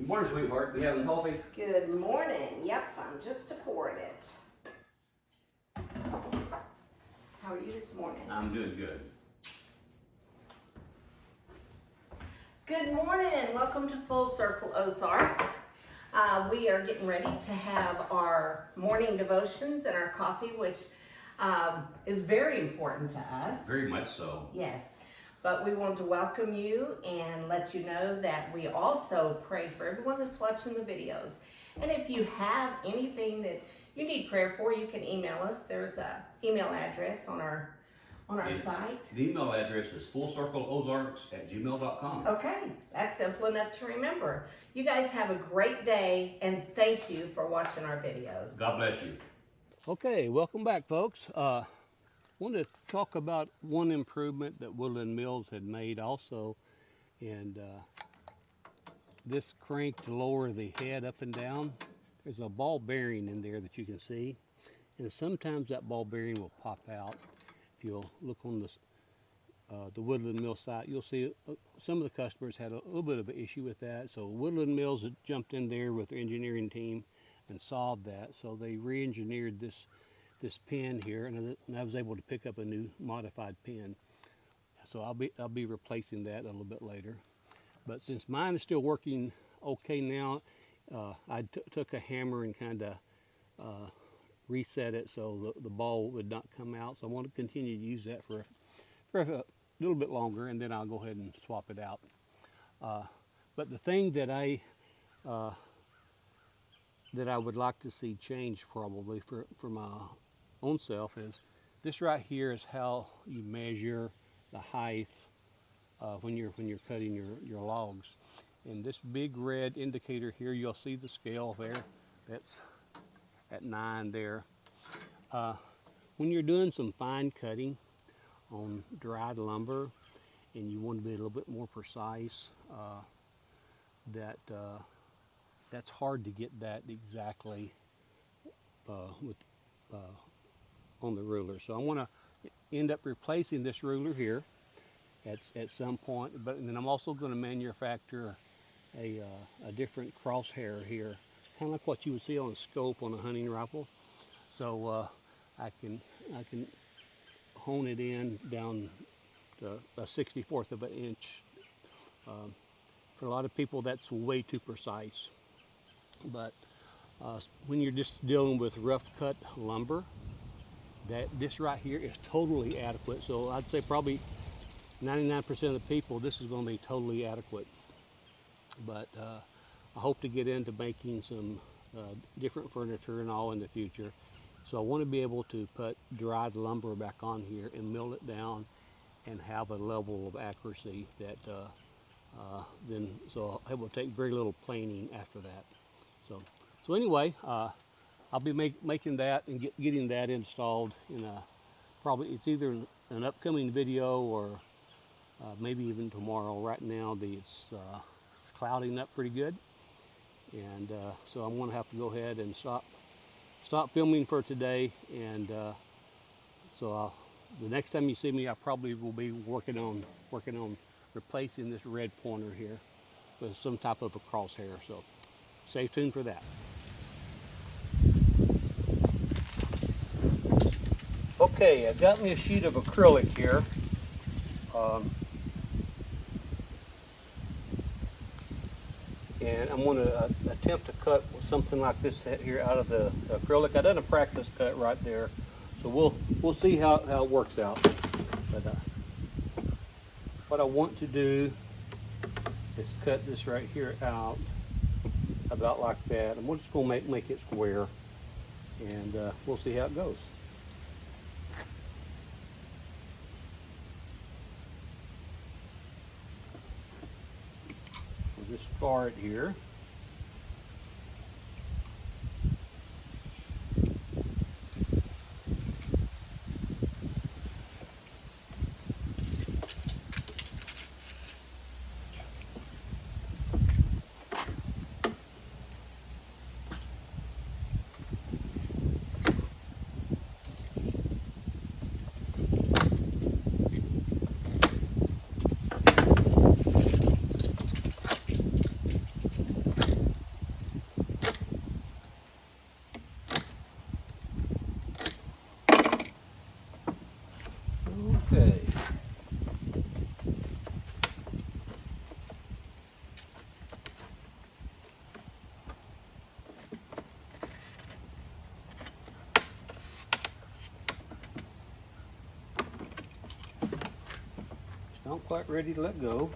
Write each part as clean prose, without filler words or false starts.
Good morning, sweetheart. We having coffee? Good morning. Yep, I'm just pouring it. How are you this morning? I'm doing good. Good morning. Welcome to Full Circle Ozarks. We are getting ready to have our morning devotions and our coffee, which is very important to us. Very much so. Yes. But we want to welcome you and let you know that we also pray for everyone that's watching the videos. And if you have anything that you need prayer for, you can email us. There's an email address on our site. The email address is fullcircleozarks@gmail.com. Okay, that's simple enough to remember. You guys have a great day, and thank you for watching our videos. God bless you. Okay, welcome back, folks. I wanted to talk about one improvement that Woodland Mills had made also, and this crank to lower the head up and down. There's a ball bearing in there that you can see, and sometimes that ball bearing will pop out. If you'll look on the Woodland Mill site, you'll see some of the customers had a little bit of an issue with that. So Woodland Mills had jumped in there with their engineering team and solved that. So they re-engineered this pin here, and I was able to pick up a new modified pin. So I'll be replacing that a little bit later. But since mine is still working okay now, I took a hammer and kind of reset it so the ball would not come out. So I want to continue to use that for a little bit longer, and then I'll go ahead and swap it out. But the thing that I would like to see change probably for my own self is this right here is how you measure the height when you're cutting your logs. And this big red indicator here, you'll see the scale there. That's at 9 there. When you're doing some fine cutting on dried lumber and you want to be a little bit more precise, that's hard to get that exactly on the ruler. So I want to end up replacing this ruler here at some point, but then I'm also going to manufacture a different crosshair here, kind of like what you would see on a scope on a hunting rifle. So I can hone it in down to a 1/64 of an inch. For a lot of people, that's way too precise. But when you're just dealing with rough cut lumber, this right here is totally adequate. So I'd say probably 99% of the people, this is going to be totally adequate. But I hope to get into making some different furniture and all in the future. So I want to be able to put dried lumber back on here and mill it down and have a level of accuracy that so it will take very little planing after that. So anyway, I'll be making that and getting that installed in probably it's either an upcoming video or maybe even tomorrow. Right now it's clouding up pretty good, and so I'm going to have to go ahead and stop filming for today, and so the next time you see me, I probably will be working on replacing this red pointer here with some type of a crosshair. So stay tuned for that. Okay, I've got me a sheet of acrylic here. And I'm going to attempt to cut something like this here out of the acrylic. I done a practice cut right there, so we'll see how it works out. But what I want to do is cut this right here out about like that, and we're just going to make it square, and we'll see how it goes. We'll just start here. Okay. It's not quite ready to let go.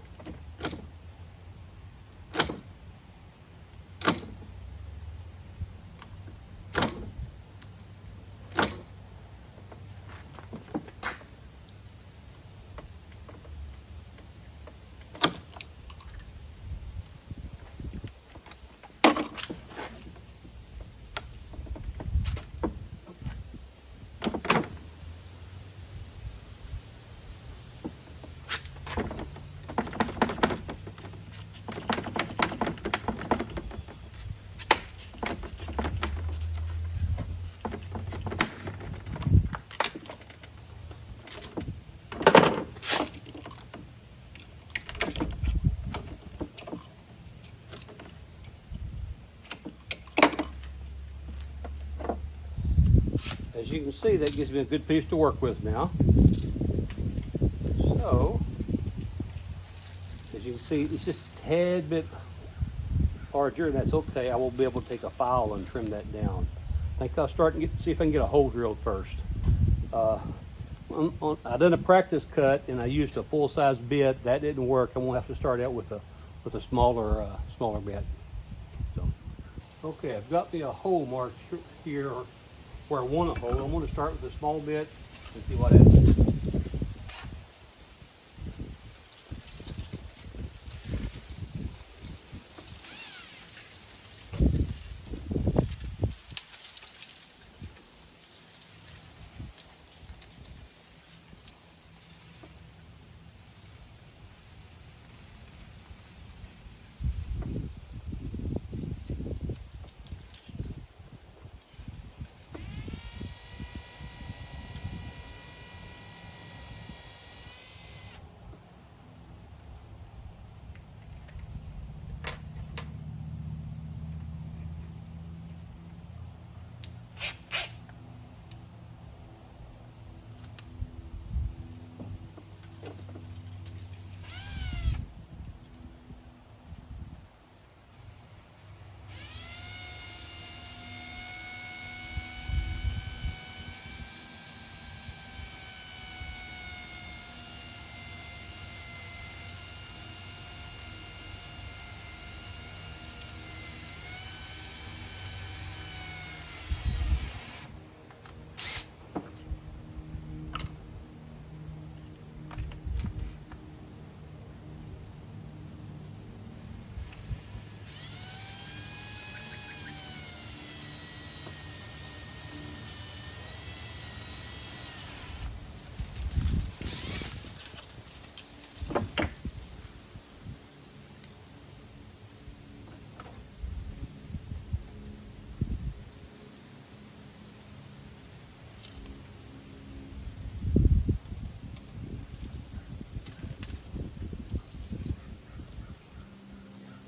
As you can see, that gives me a good piece to work with now. So, as you can see, it's just a tad bit larger, and that's okay. I will be able to take a file and trim that down. I think I'll start and see if I can get a hole drilled first. I done a practice cut, and I used a full-size bit. That didn't work. I'm gonna have to start out with a smaller bit. So, okay, I've got me a hole marked here where I want a hole. I'm gonna start with a small bit and see what happens.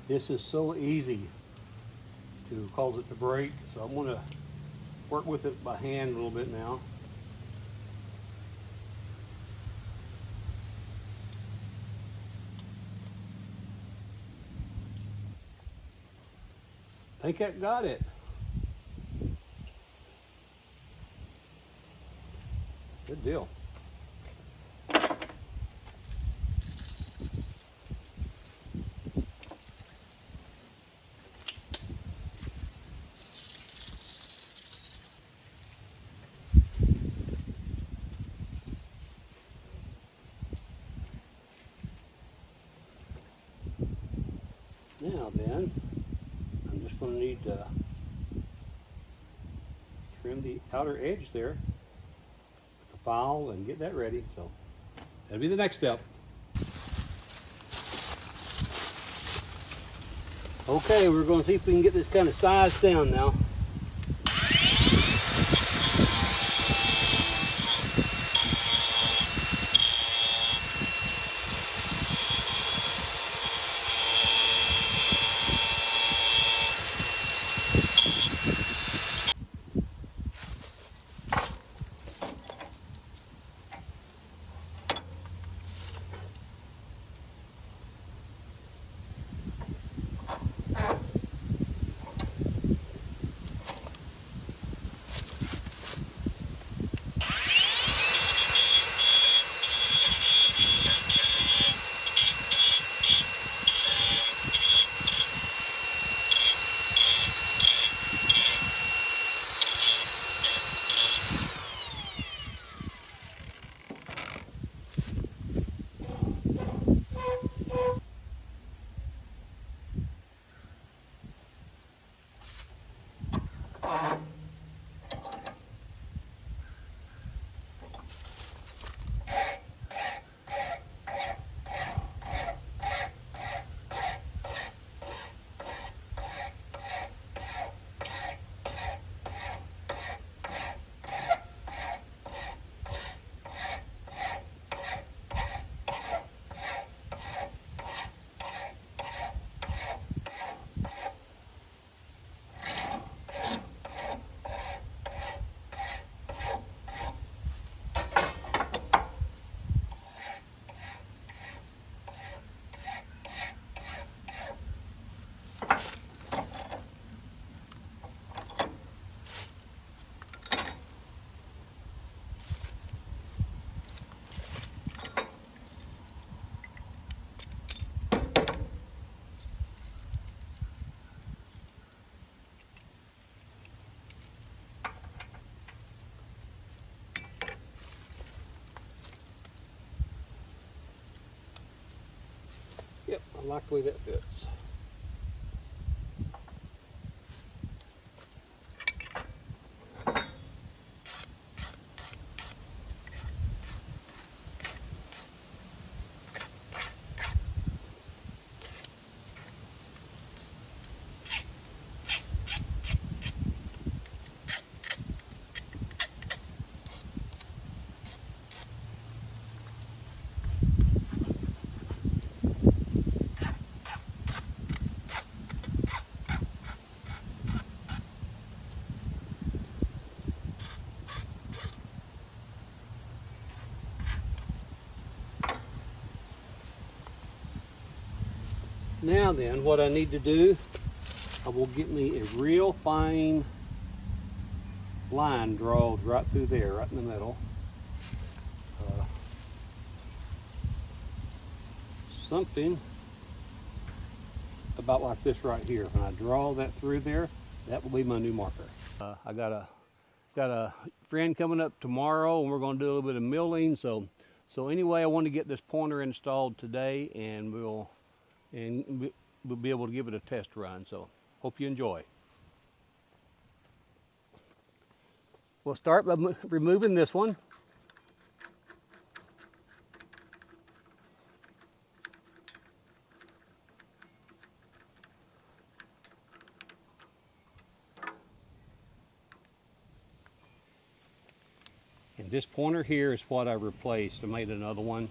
This is so easy to cause it to break, so I'm going to work with it by hand a little bit now. I think I got it. Good deal. Now then, I'm just going to need to trim the outer edge there with the file and get that ready. So that'll be the next step. Okay, we're going to see if we can get this kind of size down now. I like the way that fits. Now then, what I need to do, I will get me a real fine line drawn right through there, right in the middle. Something about like this right here. When I draw that through there, that will be my new marker. I got a friend coming up tomorrow, and we're going to do a little bit of milling. So anyway, I want to get this pointer installed today, and we'll be able to give it a test run. So hope you enjoy. We'll start by removing this one. And this pointer here is what I replaced. I made another one.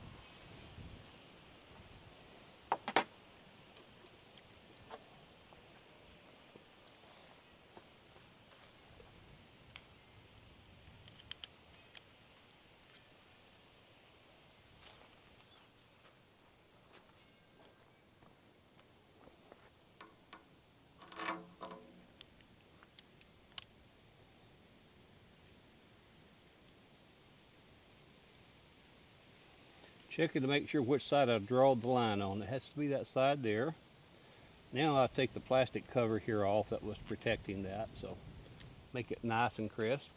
Checking to make sure which side I draw the line on. It has to be that side there. Now I'll take the plastic cover here off that was protecting that, so make it nice and crisp.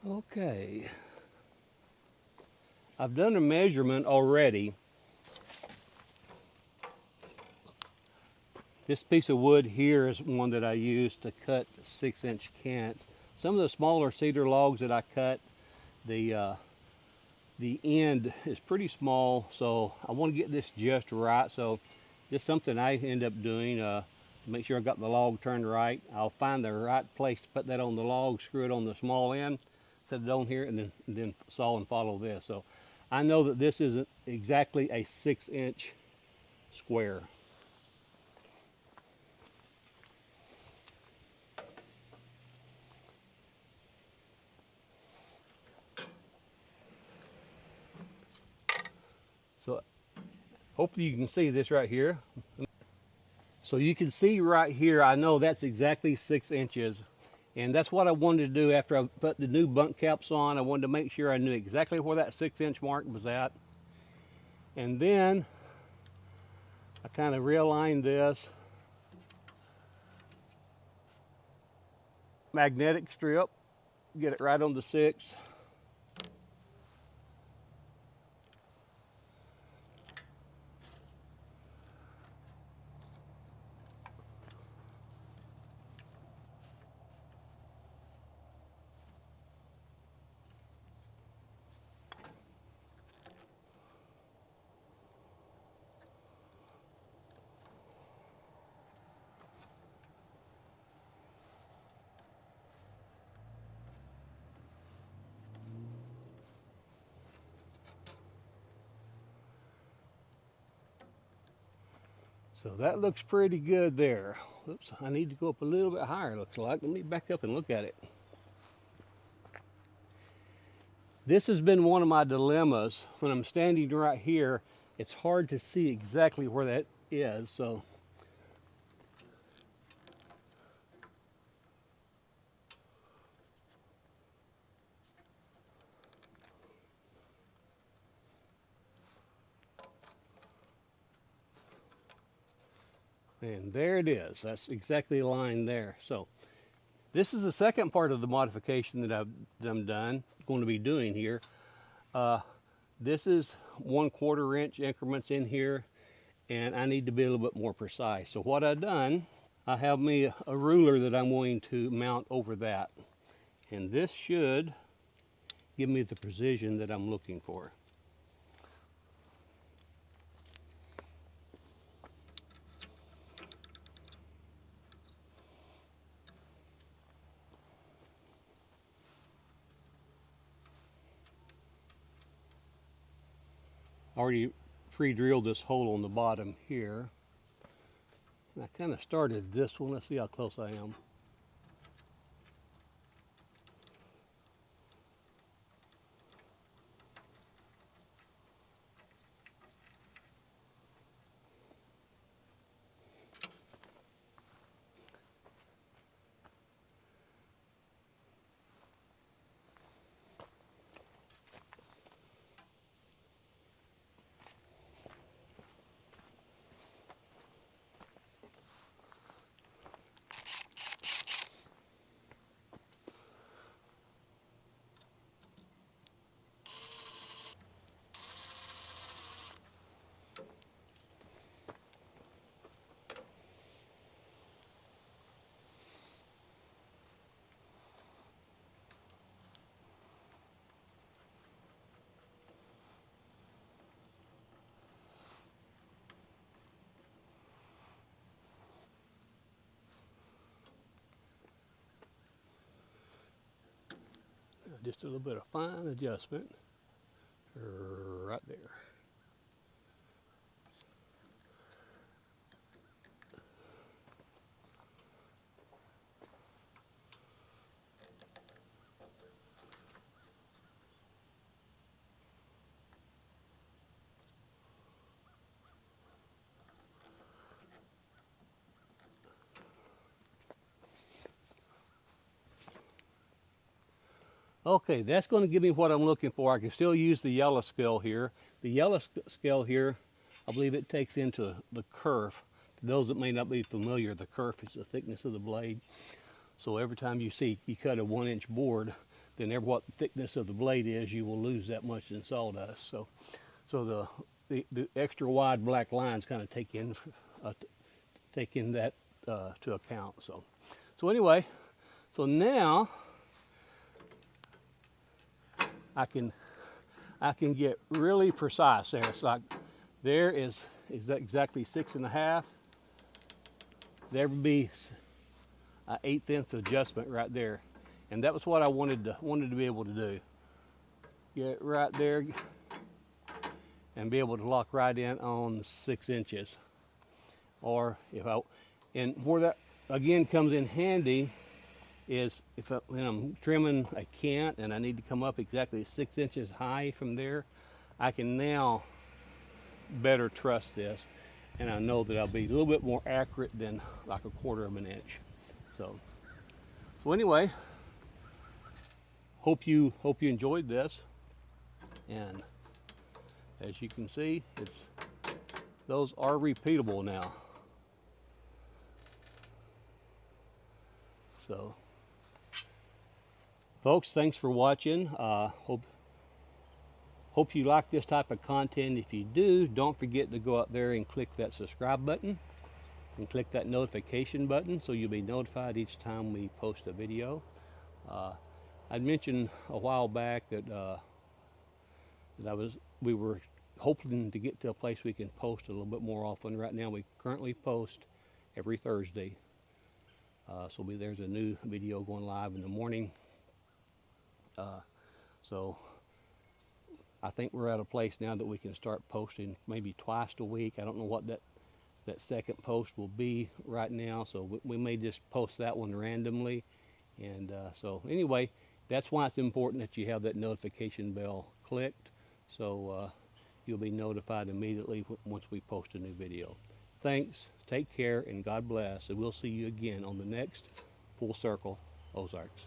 Okay, I've done a measurement already. This piece of wood here is one that I used to cut 6-inch cants. Some of the smaller cedar logs that I cut, the end is pretty small, so I want to get this just right. So just something I end up doing to make sure I got the log turned right. I'll find the right place to put that on the log, screw it on the small end, set it on here, and then saw and follow this. So I know that this isn't exactly a 6-inch square. So hopefully you can see this right here. So you can see right here, I know that's exactly 6 inches. And that's what I wanted to do after I put the new bunk caps on. I wanted to make sure I knew exactly where that 6-inch mark was at. And then I kind of realigned this magnetic strip, get it right on the 6. So that looks pretty good there. Oops, I need to go up a little bit higher, looks like. Let me back up and look at it. This has been one of my dilemmas. When I'm standing right here, it's hard to see exactly where that is, so. And there it is. That's exactly aligned there. So this is the second part of the modification that I'm going to be doing here. This is 1/4 inch increments in here, and I need to be a little bit more precise. So what I've done, I have me a ruler that I'm going to mount over that. And this should give me the precision that I'm looking for. Already pre-drilled this hole on the bottom here. I kind of started this one. Let's see how close I am. Just a little bit of fine adjustment right there. Okay, that's going to give me what I'm looking for. I can still use the yellow scale here. The yellow scale here, I believe it takes into the kerf. For those that may not be familiar, the kerf is the thickness of the blade. So every time you cut a 1-inch board, then what the thickness of the blade is, you will lose that much in sawdust. So the extra wide black lines kind of take in that to account. So anyway, so now I can get really precise there. It's like there is exactly 6.5. There would be an 1/8 adjustment right there, and that was what I wanted to be able to do. Get right there and be able to lock right in on 6 inches. Or and where that again comes in handy is when I'm trimming a cant and I need to come up exactly 6 inches high from there, I can now better trust this, and I know that I'll be a little bit more accurate than like 1/4 inch. So anyway, hope you enjoyed this, and as you can see, those are repeatable now. So folks, thanks for watching. Hope you like this type of content. If you do, don't forget to go out there and click that subscribe button and click that notification button so you'll be notified each time we post a video. I'd mentioned a while back that we were hoping to get to a place we can post a little bit more often. Right now we currently post every Thursday. So there's a new video going live in the morning. So I think we're at a place now that we can start posting maybe twice a week. I don't know what that second post will be right now, so we may just post that one randomly. And so anyway, That's why it's important that you have that notification bell clicked, so you'll be notified immediately once we post a new video. Thanks, take care, and God bless, and we'll see you again on the next Full Circle Ozarks.